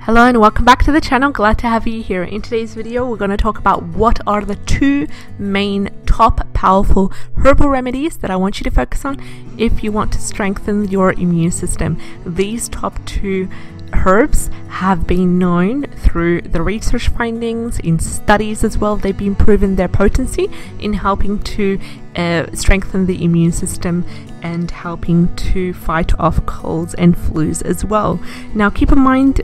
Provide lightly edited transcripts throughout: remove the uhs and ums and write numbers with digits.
Hello and welcome back to the channel. Glad to have you here. In today's video we're going to talk about what are the two main top powerful herbal remedies that I want you to focus on if you want to strengthen your immune system. These top two herbs have been known through the research findings, in studies as well. They've been proven their potency in helping to strengthen the immune system and helping to fight off colds and flus as well. Now keep in mind,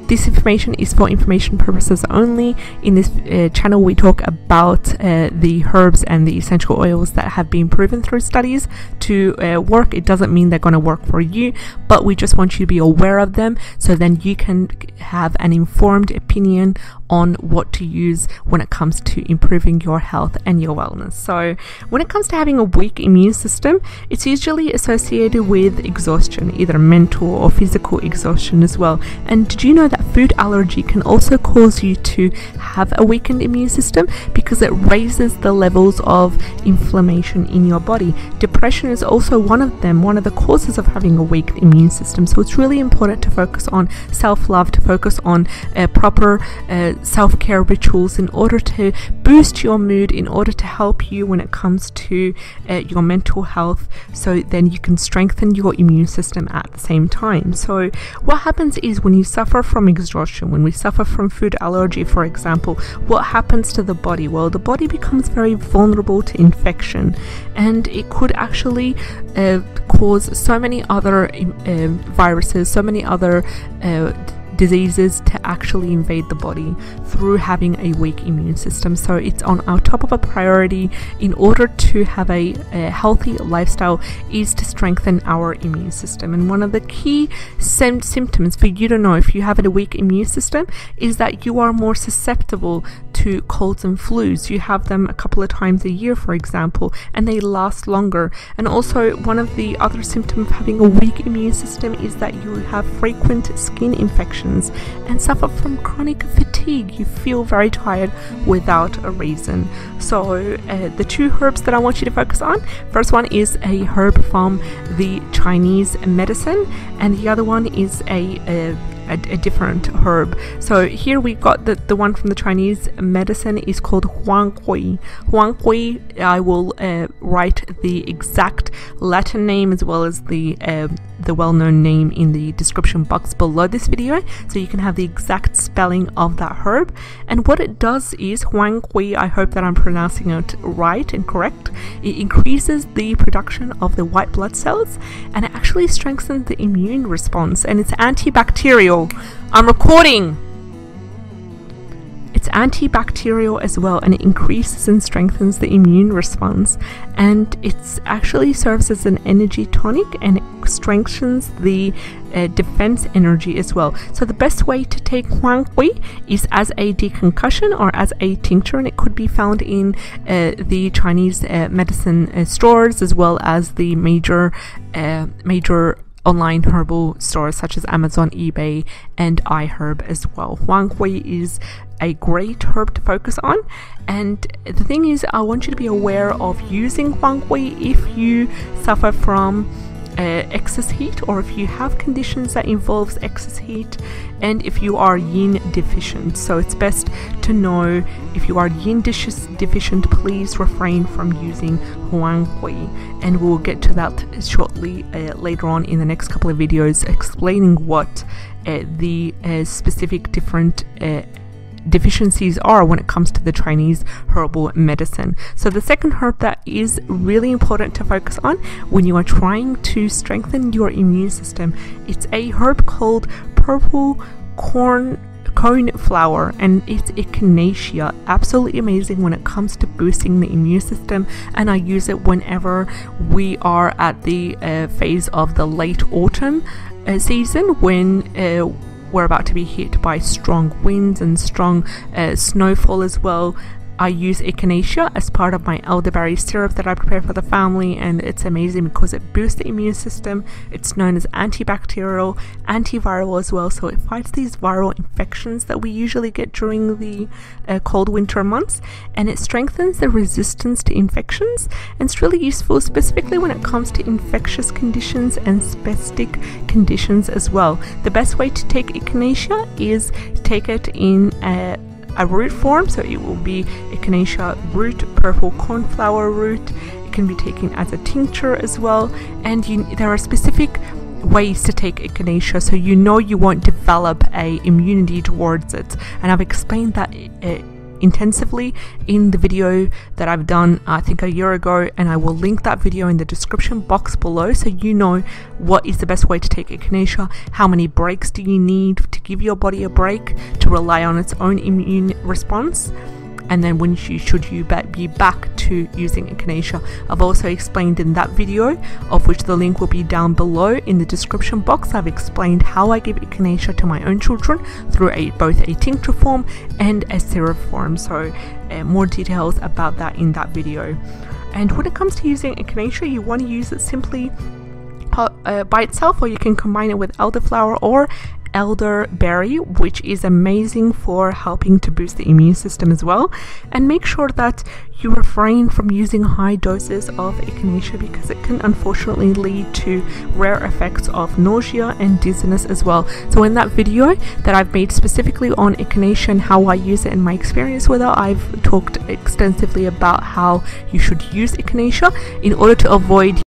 this information is for information purposes only. In this channel we talk about the herbs and the essential oils that have been proven through studies to work. It doesn't mean they're going to work for you, but we just want you to be aware of them so then you can have an informed opinion on what to use when it comes to improving your health and your wellness. So when it comes to having a weak immune system, it's usually associated with exhaustion, either mental or physical exhaustion as well. And did you know that food allergy can also cause you to have a weakened immune system because it raises the levels of inflammation in your body? Depression is also one of the causes of having a weak immune system. So it's really important to focus on self-love, to focus on proper self-care rituals in order to boost your mood, in order to help you when it comes to your mental health, so then you can strengthen your immune system at the same time. So what happens is when you suffer from exhaustion, when we suffer from food allergy, for example, what happens to the body? Well, the body becomes very vulnerable to infection, and it could actually cause so many other viruses, so many other diseases to actually invade the body through having a weak immune system. So it's on our top of a priority in order to have a healthy lifestyle is to strengthen our immune system. And one of the key symptoms for you to know if you have a weak immune system is that you are more susceptible to colds and flus. You have them a couple of times a year, for example, and they last longer. And also one of the other symptoms of having a weak immune system is that you have frequent skin infections and suffer from chronic fatigue. You feel very tired without a reason. So the two herbs that I want you to focus on, first one is a herb from the Chinese medicine, and the other one is a different herb. So here we got the one from the Chinese medicine is called Huang Hui. Huang Hui, I will write the exact Latin name as well as the well-known name in the description box below this video, so you can have the exact spelling of that herb. And what it does is, Huang Hui, I hope that I'm pronouncing it right and correct, it increases the production of the white blood cells, and it actually strengthens the immune response, and it's antibacterial. I'm recording! It's antibacterial as well, and it increases and strengthens the immune response, and it actually serves as an energy tonic, and it strengthens the defense energy as well. So the best way to take Huang Hui is as a deconcussion or as a tincture, and it could be found in the Chinese medicine stores as well as the major online herbal stores such as Amazon, eBay, and iHerb as well. Huang Hui is a great herb to focus on, and the thing is, I want you to be aware of using Huang Hui if you suffer from excess heat, or if you have conditions that involves excess heat, and if you are yin deficient. So it's best to know if you are yin deficient, please refrain from using Huang Hui, and we'll get to that shortly later on in the next couple of videos explaining what the specific different deficiencies are when it comes to the Chinese herbal medicine. So the second herb that is really important to focus on when you are trying to strengthen your immune system, it's a herb called purple cone flower, and it's echinacea. Absolutely amazing when it comes to boosting the immune system, and I use it whenever we are at the phase of the late autumn season, when we're about to be hit by strong winds and strong snowfall as well. I use echinacea as part of my elderberry syrup that I prepare for the family, and it's amazing because it boosts the immune system. It's known as antibacterial, antiviral as well, so it fights these viral infections that we usually get during the cold winter months, and it strengthens the resistance to infections, and it's really useful specifically when it comes to infectious conditions and spastic conditions as well. The best way to take echinacea is take it in a root form, so it will be echinacea root, purple cornflower root. It can be taken as a tincture as well, and there are specific ways to take echinacea so you won't develop a immunity towards it, and I've explained that intensively in the video that I've done I think a year ago, and I will link that video in the description box below so you know what is the best way to take echinacea, how many breaks do you need to give your body a break to rely on its own immune response, and then when should you be back to using echinacea. I've also explained in that video, of which the link will be down below in the description box, I've explained how I give echinacea to my own children through both a tincture form and a syrup form, so more details about that in that video. And when it comes to using echinacea, you want to use it simply by itself, or you can combine it with elderflower or elderberry, which is amazing for helping to boost the immune system as well. And make sure that you refrain from using high doses of echinacea because it can unfortunately lead to rare effects of nausea and dizziness as well. So in that video that I've made specifically on echinacea and how I use it and my experience with it, I've talked extensively about how you should use echinacea in order to avoid